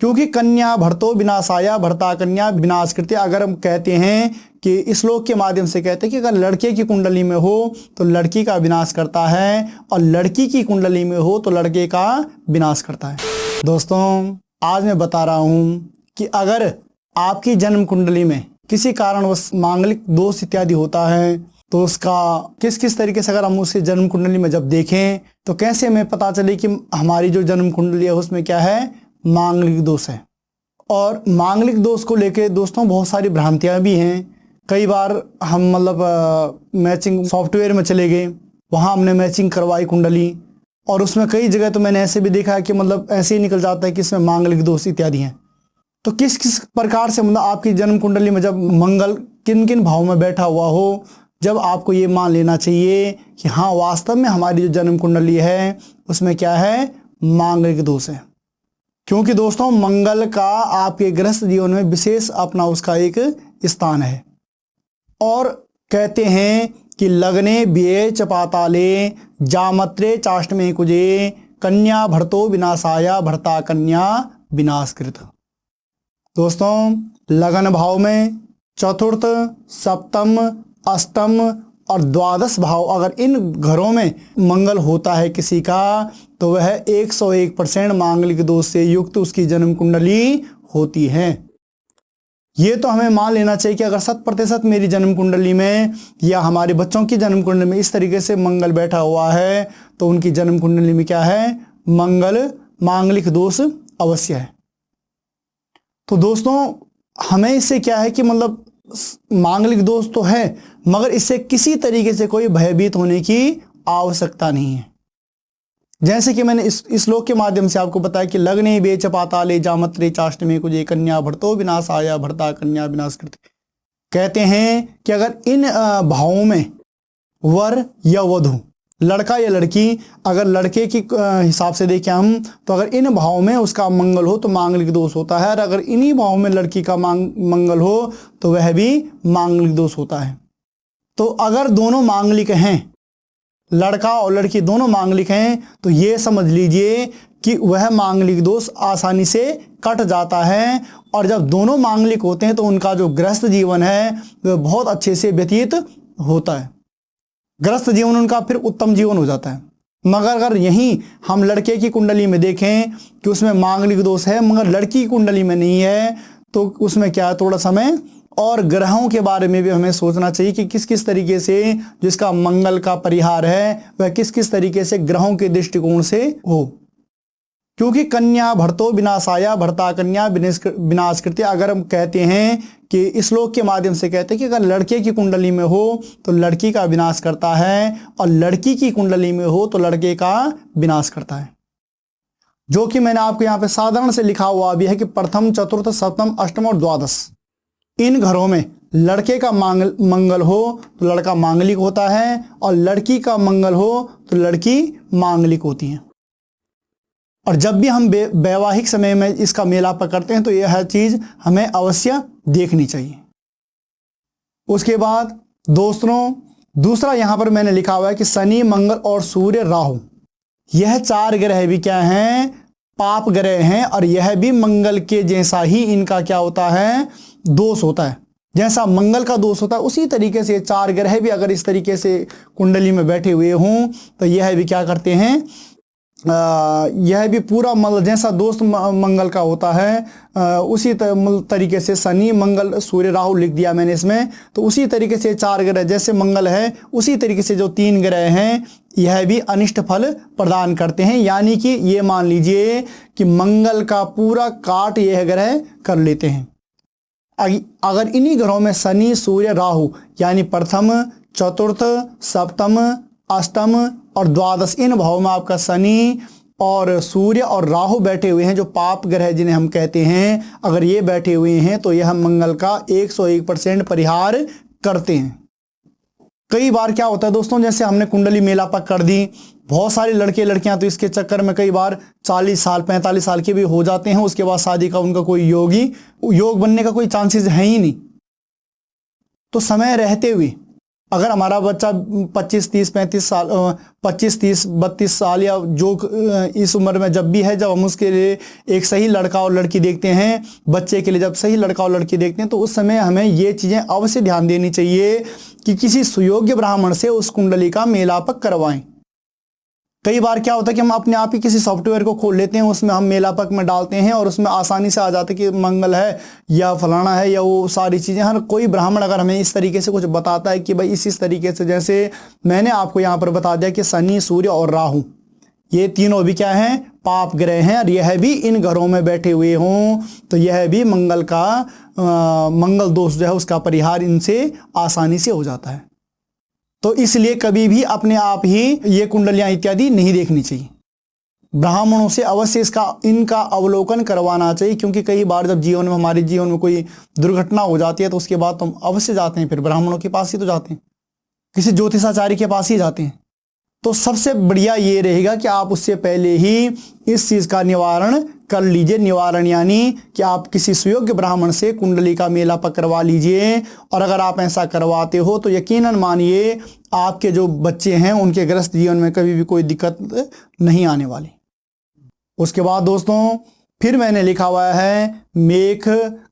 क्योंकि कन्या भर्तो विनाशाया भर्ता कन्या विनाशकृत्य। अगर हम कहते हैं कि इस श्लोक के माध्यम से कहते हैं कि अगर लड़के की कुंडली में हो तो लड़की का विनाश करता है, और लड़की की कुंडली में हो तो लड़के का विनाश करता है। दोस्तों, आज मैं बता रहा हूं कि अगर आपकी जन्म कुंडली में किसी कारणवश मांगलिक दोष इत्यादि होता है तो उसका किस किस तरीके से, अगर हम उसे जन्म कुंडली में जब देखें तो कैसे हमें पता चले कि हमारी जो जन्म कुंडली है उसमें क्या है, मांगलिक दोष है। और मांगलिक दोष को लेके दोस्तों बहुत सारी भ्रांतियां भी हैं। कई बार हम मैचिंग सॉफ्टवेयर में चले गए, वहाँ हमने मैचिंग करवाई कुंडली, और उसमें कई जगह तो मैंने ऐसे भी देखा है कि ऐसे ही निकल जाता है कि इसमें मांगलिक दोष इत्यादि हैं। तो किस किस प्रकार से आपकी जन्म कुंडली में जब मंगल किन किन भाव में बैठा हुआ हो, जब आपको ये मान लेना चाहिए कि हाँ वास्तव में हमारी जो जन्म कुंडली है उसमें क्या है, मांगलिक दोष है। क्योंकि दोस्तों मंगल का आपके गृहस्थ जीवन में विशेष अपना उसका एक स्थान है। और कहते हैं कि लग्ने व्यय च पाताले जामत्रे चाष्टमे कुजे कन्या भर्तो विनाशाया भर्ता कन्या विनाशकृत। दोस्तों लगन भाव में चतुर्थ, सप्तम, अष्टम और द्वादश भाव, अगर इन घरों में मंगल होता है किसी का तो वह 101% मांगलिक दोष से युक्त उसकी जन्म कुंडली होती है। ये तो हमें मान लेना चाहिए कि अगर 100% मेरी जन्म कुंडली में या हमारे बच्चों की जन्म कुंडली में इस तरीके से मंगल बैठा हुआ है तो उनकी जन्म कुंडली में क्या है, मांगलिक दोष अवश्य है। तो दोस्तों हमें इससे क्या है कि मांगलिक दोष तो है, मगर इससे किसी तरीके से कोई भयभीत होने की आवश्यकता नहीं है। जैसे कि मैंने इस श्लोक के माध्यम से आपको बताया कि लग्ने व्यय च पाताले जामत्रे चाष्टमे कुजे कन्या भर्तो विनाशाया भर्ता कन्या विनाशकृत। कहते हैं कि अगर इन भावों में वर या वधू, लड़का या लड़की, अगर लड़के की हिसाब से देखें हम तो अगर इन भावों में उसका मंगल हो तो मांगलिक दोष होता है, और अगर इन्हीं भावों में लड़की का मंगल हो तो वह भी मांगलिक दोष होता है। तो अगर दोनों मांगलिक हैं, लड़का और लड़की दोनों मांगलिक हैं, तो ये समझ लीजिए कि वह मांगलिक दोष आसानी से कट जाता है। और जब दोनों मांगलिक होते हैं तो उनका जो गृहस्थ जीवन है वह बहुत अच्छे से व्यतीत होता है, गृहस्थ जीवन उनका फिर उत्तम जीवन हो जाता है। मगर अगर यहीं हम लड़के की कुंडली में देखें कि उसमें मांगलिक दोष है मगर लड़की की कुंडली में नहीं है, तो उसमें क्या है, थोड़ा समय और ग्रहों के बारे में भी हमें सोचना चाहिए कि किस किस तरीके से जिसका मंगल का परिहार है वह किस किस तरीके से ग्रहों के दृष्टिकोण से हो। क्योंकि कन्या भर्तो विनाशाया भर्ता कन्या विनाशकृत्य। अगर हम कहते हैं कि इस श्लोक के माध्यम से कहते हैं कि अगर लड़के की कुंडली में हो तो लड़की का विनाश करता है, और लड़की की कुंडली में हो तो लड़के का विनाश करता है। जो कि मैंने आपको यहाँ पे साधारण से लिखा हुआ भी है कि प्रथम, चतुर्थ, सप्तम, अष्टम और द्वादश, इन घरों में लड़के का मंगल हो तो लड़का मांगलिक होता है, और लड़की का मंगल हो तो लड़की मांगलिक होती है। और जब भी हम वैवाहिक समय में इसका मेलाप करते हैं तो यह हर चीज हमें अवश्य देखनी चाहिए। उसके बाद दोस्तों दूसरा यहां पर मैंने लिखा हुआ है कि शनि, मंगल और सूर्य, राहु, यह 4 ग्रह भी क्या हैं, पाप ग्रह हैं, और यह भी मंगल के जैसा ही इनका क्या होता है, दोष होता है। जैसा मंगल का दोष होता है उसी तरीके से 4 ग्रह भी अगर इस तरीके से कुंडली में बैठे हुए हों तो यह भी क्या करते हैं, यह भी पूरा जैसा दोस्त मंगल का होता है उसी तरीके से शनि, मंगल, सूर्य, राहु लिख दिया मैंने इसमें। तो उसी तरीके से 4 ग्रह जैसे मंगल है उसी तरीके से जो 3 ग्रह हैं यह भी अनिष्ट फल प्रदान करते हैं। यानी कि ये मान लीजिए कि मंगल का पूरा काट यह ग्रह कर लेते हैं। अगर इन्हीं ग्रहों में शनि, सूर्य, राहु यानी प्रथम, चतुर्थ, सप्तम, अष्टम और द्वादश, इन भावों में आपका शनि और सूर्य और राहु बैठे हुए हैं, जो पाप ग्रह जिन्हें हम कहते हैं, अगर ये बैठे हुए हैं तो यह मंगल का 101% परिहार करते हैं। कई बार क्या होता है दोस्तों, जैसे हमने कुंडली मेलापक कर दी, बहुत सारे लड़के लड़कियां तो इसके चक्कर में कई बार 40 साल 45 साल के भी हो जाते हैं, उसके बाद शादी का उनका कोई योग बनने का कोई चांसेस है ही नहीं। तो समय रहते हुए अगर हमारा बच्चा 25, 30, 35 साल 25, 30, 32 साल या जो इस उम्र में जब भी है, जब हम उसके लिए एक सही लड़का और लड़की देखते हैं, बच्चे के लिए जब सही लड़का और लड़की देखते हैं, तो उस समय हमें ये चीज़ें अवश्य ध्यान देनी चाहिए कि किसी सुयोग्य ब्राह्मण से उस कुंडली का मेलापक करवाएं। कई बार क्या होता है कि हम अपने आप ही किसी सॉफ्टवेयर को खोल लेते हैं, उसमें हम मेलापक में डालते हैं और उसमें आसानी से आ जाता है कि मंगल है या फलाना है या वो सारी चीज़ें। हर कोई ब्राह्मण अगर हमें इस तरीके से कुछ बताता है कि भाई इस तरीके से, जैसे मैंने आपको यहाँ पर बता दिया कि शनि, सूर्य और राहु, ये तीनों भी क्या हैं, पाप ग्रह हैं, और यह भी इन घरों में बैठे हुए हों तो यह भी मंगल का मंगल दोष जो है उसका परिहार इनसे आसानी से हो जाता है। तो इसलिए कभी भी अपने आप ही ये कुंडलियां इत्यादि नहीं देखनी चाहिए। ब्राह्मणों से अवश्य इनका अवलोकन करवाना चाहिए, क्योंकि कई बार जब हमारे जीवन में कोई दुर्घटना हो जाती है तो उसके बाद तो हम अवश्य जाते हैं, फिर ब्राह्मणों के पास ही तो जाते हैं, किसी ज्योतिषाचार्य के पास ही जाते हैं। तो सबसे बढ़िया ये रहेगा कि आप उससे पहले ही इस चीज़ का निवारण कर लीजिए। निवारण यानी कि आप किसी सुयोग्य ब्राह्मण से कुंडली का मेलापक करवा लीजिए, और अगर आप ऐसा करवाते हो तो यकीनन मानिए आपके जो बच्चे हैं उनके ग्रस्त जीवन में कभी भी कोई दिक्कत नहीं आने वाली। उसके बाद दोस्तों फिर मैंने लिखा हुआ है, मेष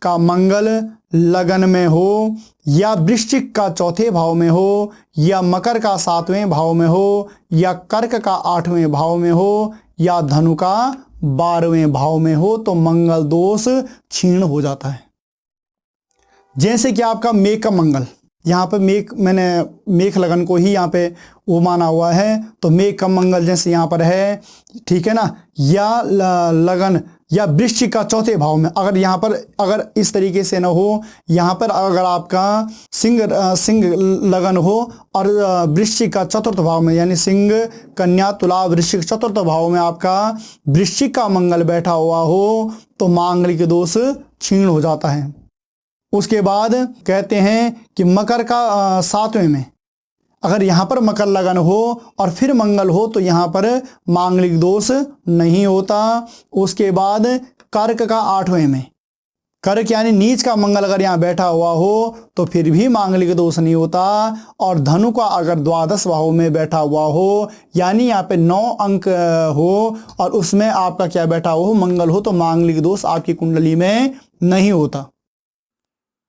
का मंगल लगन में हो या वृश्चिक का चौथे भाव में हो या मकर का 7वें भाव में हो या कर्क का 8वें भाव में हो या धनु का 12वें भाव में हो तो मंगल दोष क्षीण हो जाता है। जैसे कि आपका मेष का मंगल, यहाँ पे मैंने मेष लगन को ही यहाँ पे वो माना हुआ है, तो मेष का मंगल जैसे यहाँ पर है, ठीक है ना, या लगन या वृश्चिक का चौथे भाव में, अगर इस तरीके से न हो, यहाँ पर अगर आपका सिंह लगन हो और वृश्चिक का चतुर्थ भाव में, यानी सिंह, कन्या, तुला, वृश्चिक चतुर्थ भाव में आपका वृश्चिक का मंगल बैठा हुआ हो तो मांगलिक दोष क्षीण हो जाता है। उसके बाद कहते हैं कि मकर का 7वें में, अगर यहाँ पर मकर लगन हो और फिर मंगल हो तो यहाँ पर मांगलिक दोष नहीं होता। उसके बाद कर्क का 8वें में, कर्क यानी नीच का मंगल अगर यहाँ बैठा हुआ हो तो फिर भी मांगलिक दोष नहीं होता। और धनु का अगर द्वादश भाव में बैठा हुआ हो, यानी यहाँ पे 9 अंक हो और उसमें आपका क्या बैठा हो, मंगल हो, तो मांगलिक दोष आपकी कुंडली में नहीं होता।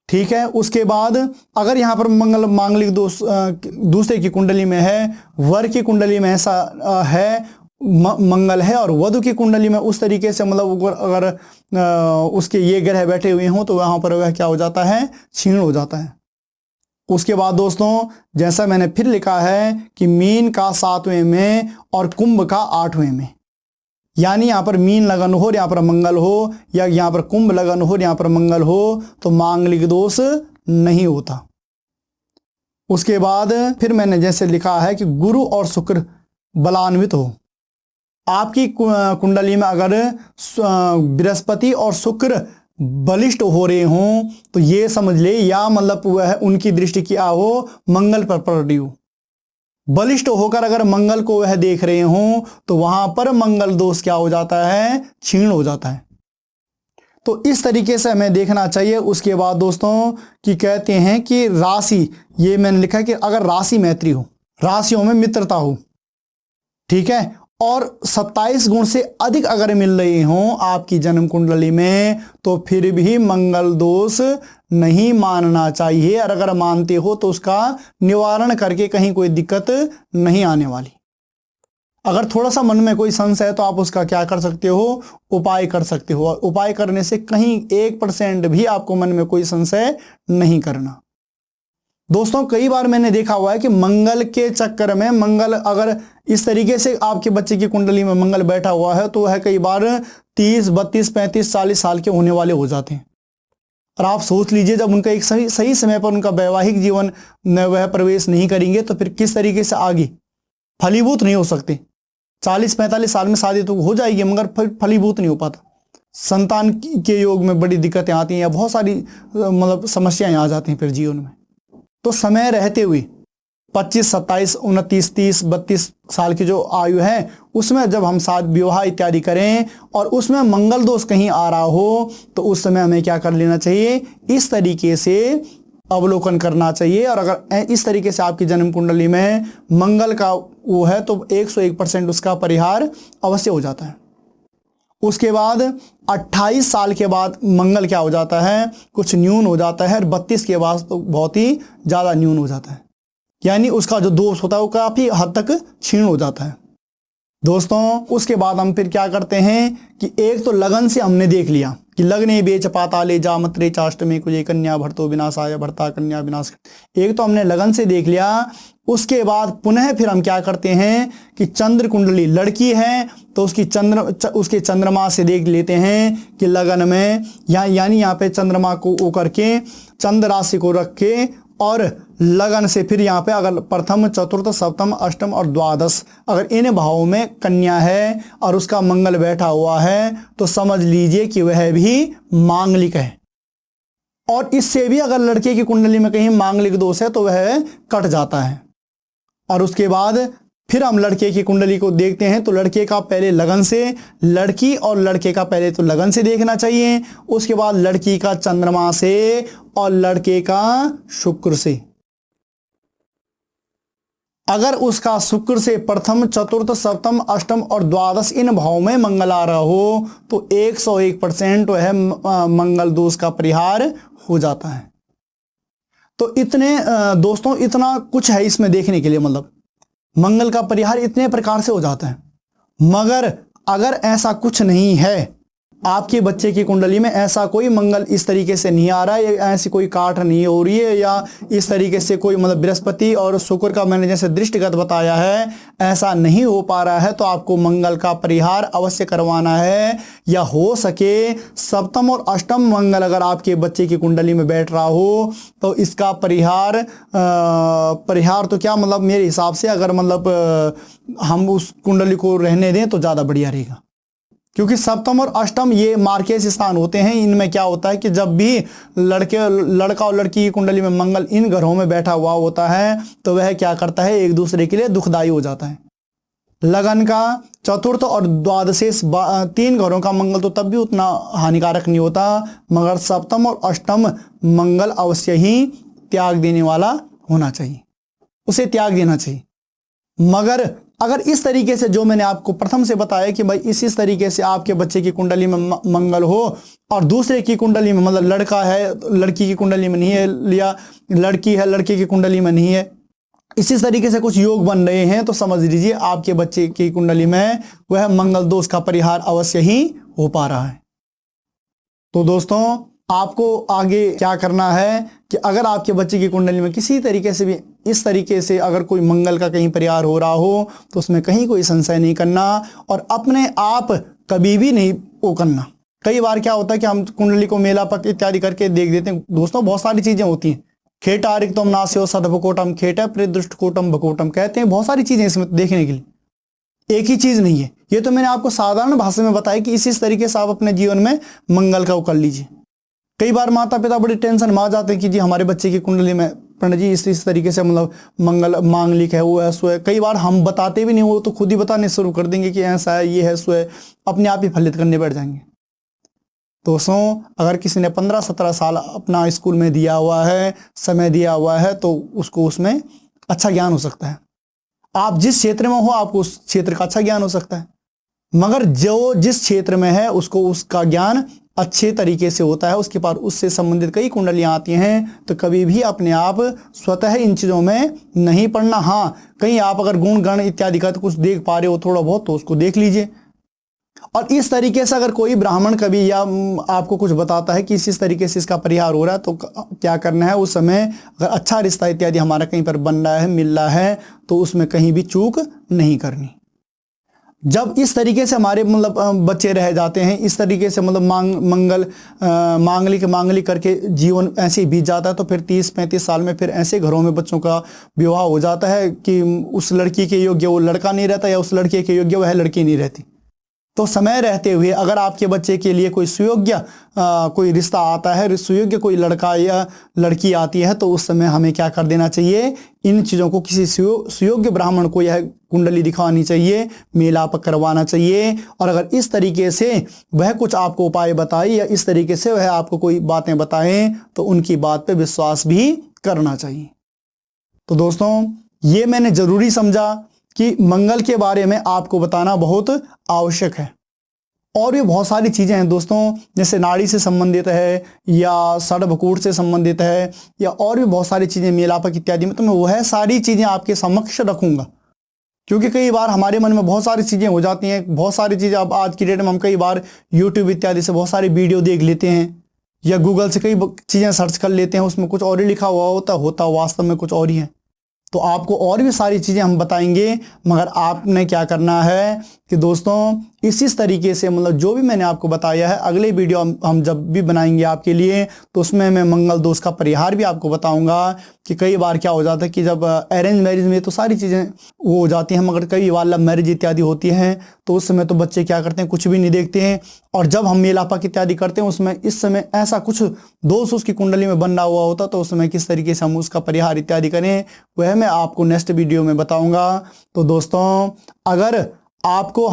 ठीक है। उसके बाद अगर यहाँ पर मांगलिक दोष दूसरे की कुंडली में है, वर की कुंडली में ऐसा है, मंगल है, और वधु की कुंडली में उस तरीके से मतलब अगर उसके ये ग्रह बैठे हुए हों तो वहाँ पर वह क्या हो जाता है, क्षीण हो जाता है। उसके बाद दोस्तों जैसा मैंने फिर लिखा है कि मीन का 7वें में और कुंभ का 8वें में, यानी यहाँ पर मीन लगन हो और यहाँ पर मंगल हो, या यहाँ पर कुंभ लगन हो और यहाँ पर मंगल हो तो मांगलिक दोष नहीं होता। उसके बाद फिर मैंने जैसे लिखा है कि गुरु और शुक्र बलान्वित हो, आपकी कुंडली में अगर बृहस्पति और शुक्र बलिष्ठ हो रहे हों तो ये समझ ले, या मतलब वह उनकी दृष्टि क्या हो, मंगल पर पड़ रही हो। बलिष्ठ होकर अगर मंगल को वह देख रहे हों तो वहां पर मंगल दोष क्या हो जाता है, क्षीण हो जाता है। तो इस तरीके से हमें देखना चाहिए। उसके बाद दोस्तों कि कहते हैं कि राशि, ये मैंने लिखा है कि अगर राशि मैत्री हो, राशियों में मित्रता हो, ठीक है, और 27 गुण से अधिक अगर मिल रहे हों आपकी जन्म कुंडली में तो फिर भी मंगल दोष नहीं मानना चाहिए। और अगर मानते हो तो उसका निवारण करके कहीं कोई दिक्कत नहीं आने वाली। अगर थोड़ा सा मन में कोई संशय है तो आप उसका क्या कर सकते हो, उपाय कर सकते हो। उपाय करने से कहीं 1% भी आपको मन में कोई संशय नहीं करना। दोस्तों कई बार मैंने देखा हुआ है कि मंगल के चक्कर में, मंगल अगर इस तरीके से आपके बच्चे की कुंडली में मंगल बैठा हुआ है तो वह कई बार 30, 32, 35, 40 साल के होने वाले हो जाते हैं। और आप सोच लीजिए जब उनका एक सही समय पर उनका वैवाहिक जीवन में वह प्रवेश नहीं करेंगे तो फिर किस तरीके से आगे फलीभूत नहीं हो सकते। 40-45 साल में शादी तो हो जाएगी मगर फलीभूत नहीं हो पाता। संतान के योग में बड़ी दिक्कतें आती हैं या बहुत सारी मतलब समस्याएं आ जाती हैं फिर जीवन में। तो समय रहते हुए 25, 27, 29, 30, 32 साल की जो आयु है उसमें जब हम साथ विवाह इत्यादि करें और उसमें मंगल दोष कहीं आ रहा हो तो उस समय हमें क्या कर लेना चाहिए, इस तरीके से अवलोकन करना चाहिए। और अगर इस तरीके से आपकी जन्म कुंडली में मंगल का वो है तो 101% उसका परिहार अवश्य हो जाता है। उसके बाद 28 साल के बाद मंगल क्या हो जाता है, कुछ न्यून हो जाता है, और 32 के बाद तो बहुत ही ज़्यादा न्यून हो जाता है, यानी उसका जो दोष होता है वो काफ़ी हद तक क्षीण हो जाता है। दोस्तों उसके बाद हम फिर क्या करते हैं कि एक तो लगन से हमने देख लिया कि लग्ने बेच पाताले जामत्रे चाष्टमे कुजे कन्या भर्तो विनाशाय भर्ता कन्या विनाश, एक तो हमने लगन से देख लिया। उसके बाद पुनः फिर हम क्या करते हैं कि चंद्र कुंडली लड़की है तो उसके चंद्रमा से देख लेते हैं कि लगन में यानी यहाँ पे चंद्रमा को वो करके चंद्र राशि को रख के और लगन से फिर यहाँ पे अगर प्रथम चतुर्थ सप्तम अष्टम और द्वादश अगर इन भावों में कन्या है और उसका मंगल बैठा हुआ है तो समझ लीजिए कि वह भी मांगलिक है। और इससे भी अगर लड़के की कुंडली में कहीं मांगलिक दोष है तो वह कट जाता है। और उसके बाद फिर हम लड़के की कुंडली को देखते हैं तो लड़के का पहले लगन से, लड़की और लड़के का पहले तो लगन से देखना चाहिए, उसके बाद लड़की का चंद्रमा से और लड़के का शुक्र से। अगर उसका शुक्र से प्रथम चतुर्थ सप्तम अष्टम और द्वादश इन भाव में मंगल आ रहा हो तो 101% वह मंगल दोष का परिहार हो जाता है। तो इतने दोस्तों इतना कुछ है इसमें देखने के लिए, मतलब मंगल का परिहार इतने प्रकार से हो जाता है। मगर अगर ऐसा कुछ नहीं है, आपके बच्चे की कुंडली में ऐसा कोई मंगल इस तरीके से नहीं आ रहा है, ऐसी कोई काट नहीं हो रही है, या इस तरीके से कोई मतलब बृहस्पति और शुक्र का मैंने जैसे दृष्टिगत बताया है ऐसा नहीं हो पा रहा है, तो आपको मंगल का परिहार अवश्य करवाना है। या हो सके सप्तम और अष्टम मंगल अगर आपके बच्चे की कुंडली में बैठ रहा हो तो इसका परिहार तो क्या मतलब मेरे हिसाब से अगर मतलब हम उस कुंडली को रहने दें तो ज़्यादा बढ़िया रहेगा। क्योंकि सप्तम और अष्टम ये मार्केश स्थान होते हैं, इनमें क्या होता है कि जब भी लड़का और लड़की की कुंडली में मंगल इन ग्रहों में बैठा हुआ होता है तो वह क्या करता है, एक दूसरे के लिए दुखदायी हो जाता है। लगन का चतुर्थ और द्वादशेश 3 घरों का मंगल तो तब भी उतना हानिकारक नहीं होता, मगर सप्तम और अष्टम मंगल अवश्य ही त्याग देने वाला होना चाहिए, उसे त्याग देना चाहिए। मगर अगर इस तरीके से जो मैंने आपको प्रथम से बताया कि भाई इस तरीके से आपके बच्चे की कुंडली में मंगल हो और दूसरे की कुंडली में मतलब लड़का है लड़की की कुंडली में नहीं है, या लड़की है लड़के की कुंडली में नहीं है, इसी तरीके से कुछ योग बन रहे हैं तो समझ लीजिए आपके बच्चे की कुंडली में वह मंगल दोष का परिहार अवश्य ही हो पा रहा है। तो दोस्तों आपको आगे क्या करना है कि अगर आपके बच्चे की कुंडली में किसी तरीके से भी इस तरीके से अगर कोई मंगल का कहीं परिहार हो रहा हो तो उसमें कहीं कोई संशय नहीं करना और अपने आप कभी भी नहीं वो करना। कई बार क्या होता है कि हम कुंडली को मेला पक इत्यादि करके देख देते हैं। दोस्तों बहुत सारी चीजें होती हैं, खेटा रिक्तम नास्यो सदभकोटम खेटा प्रदृष्टकोटम भकोटम, कहते हैं बहुत सारी चीजें इसमें देखने के लिए, एक ही चीज नहीं है। ये तो मैंने आपको साधारण भाषा में बताया कि इसी तरीके से आप अपने जीवन में मंगल का वो कर लीजिए। कई बार माता पिता बड़ी टेंशन में आ जाते हैं कि जी हमारे बच्चे की कुंडली में पंडित जी इस तरीके से मतलब मंगल मांगलिक है, वो है सो है। कई बार हम बताते भी नहीं, वो तो खुद ही बताने शुरू कर देंगे कि ऐसा है, ये है सो है, अपने आप ही फलित करने बैठ जाएंगे। दोस्तों अगर किसी ने 15-17 साल अपना स्कूल में दिया हुआ है, समय दिया हुआ है, तो उसको उसमें अच्छा ज्ञान हो सकता है। आप जिस क्षेत्र में हो आपको उस क्षेत्र का अच्छा ज्ञान हो सकता है, मगर जो जिस क्षेत्र में है उसको उसका ज्ञान अच्छे तरीके से होता है, उसके पास उससे संबंधित कई कुंडलियां आती हैं, तो कभी भी अपने आप स्वतः इन चीज़ों में नहीं पड़ना। हाँ, कहीं आप अगर गुण गण इत्यादि का तो कुछ देख पा रहे हो थोड़ा बहुत तो उसको देख लीजिए। और इस तरीके से अगर कोई ब्राह्मण कभी या आपको कुछ बताता है कि इस तरीके से इसका परिहार हो रहा है तो क्या करना है, उस समय अगर अच्छा रिश्ता इत्यादि हमारा कहीं पर बन रहा है, मिल रहा है, तो उसमें कहीं भी चूक नहीं करनी। जब इस तरीके से हमारे मतलब बच्चे रह जाते हैं, इस तरीके से मतलब मांगलिक करके जीवन ऐसे ही बीत जाता है, तो फिर 30-35 साल में फिर ऐसे घरों में बच्चों का विवाह हो जाता है कि उस लड़की के योग्य वो लड़का नहीं रहता या उस लड़के के योग्य वह लड़की नहीं रहती। तो समय रहते हुए अगर आपके बच्चे के लिए कोई सुयोग्य कोई रिश्ता आता है, सुयोग्य कोई लड़का या लड़की आती है, तो उस समय हमें क्या कर देना चाहिए, इन चीज़ों को किसी सुयोग्य ब्राह्मण को यह कुंडली दिखानी चाहिए, मेलाप करवाना चाहिए। और अगर इस तरीके से वह कुछ आपको उपाय बताए या इस तरीके से वह आपको कोई बातें बताएं तो उनकी बात पे विश्वास भी करना चाहिए। तो दोस्तों, ये मैंने ज़रूरी समझा कि मंगल के बारे में आपको बताना बहुत आवश्यक है। और भी बहुत सारी चीज़ें हैं दोस्तों, जैसे नाड़ी से संबंधित है या षड्भकूट से संबंधित है या और भी बहुत सारी चीज़ें मेलापक इत्यादि में, तो मैं वह सारी चीज़ें आपके समक्ष रखूँगा। क्योंकि कई बार हमारे मन में बहुत सारी चीज़ें हो जाती हैं, बहुत सारी चीज़ें अब आज की डेट में हम कई बार यूट्यूब इत्यादि से बहुत सारी वीडियो देख लेते हैं या गूगल से कई चीज़ें सर्च कर लेते हैं, उसमें कुछ और ही लिखा हुआ होता वास्तव में कुछ और ही है। तो आपको और भी सारी चीज़ें हम बताएंगे, मगर आपने क्या करना है कि दोस्तों इसी तरीके से, मतलब जो भी मैंने आपको बताया है, अगले वीडियो हम जब भी बनाएंगे आपके लिए, तो उसमें मैं मंगल दोष का परिहार भी आपको बताऊंगा कि कई बार क्या हो जाता है कि जब अरेंज मैरिज में तो सारी चीज़ें वो हो जाती हैं, मगर कई बार लव मैरिज इत्यादि होती हैं, तो उस समय तो बच्चे क्या करते हैं, कुछ भी नहीं देखते हैं। और जब हम मेलापक इत्यादि करते हैं उसमें इस समय ऐसा कुछ दोष उसकी कुंडली में बन रहा हुआ होता, तो उस समय किस तरीके से हम उसका परिहार इत्यादि करें, वह मैं आपको नेक्स्ट वीडियो में बताऊँगा। तो दोस्तों, अगर आपको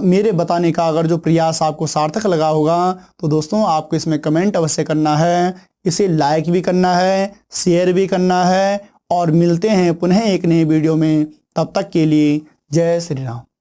मेरे बताने का अगर जो प्रयास आपको सार्थक लगा होगा, तो दोस्तों आपको इसमें कमेंट अवश्य करना है, इसे लाइक भी करना है, शेयर भी करना है। और मिलते हैं पुनः एक नए वीडियो में, तब तक के लिए जय श्री राम।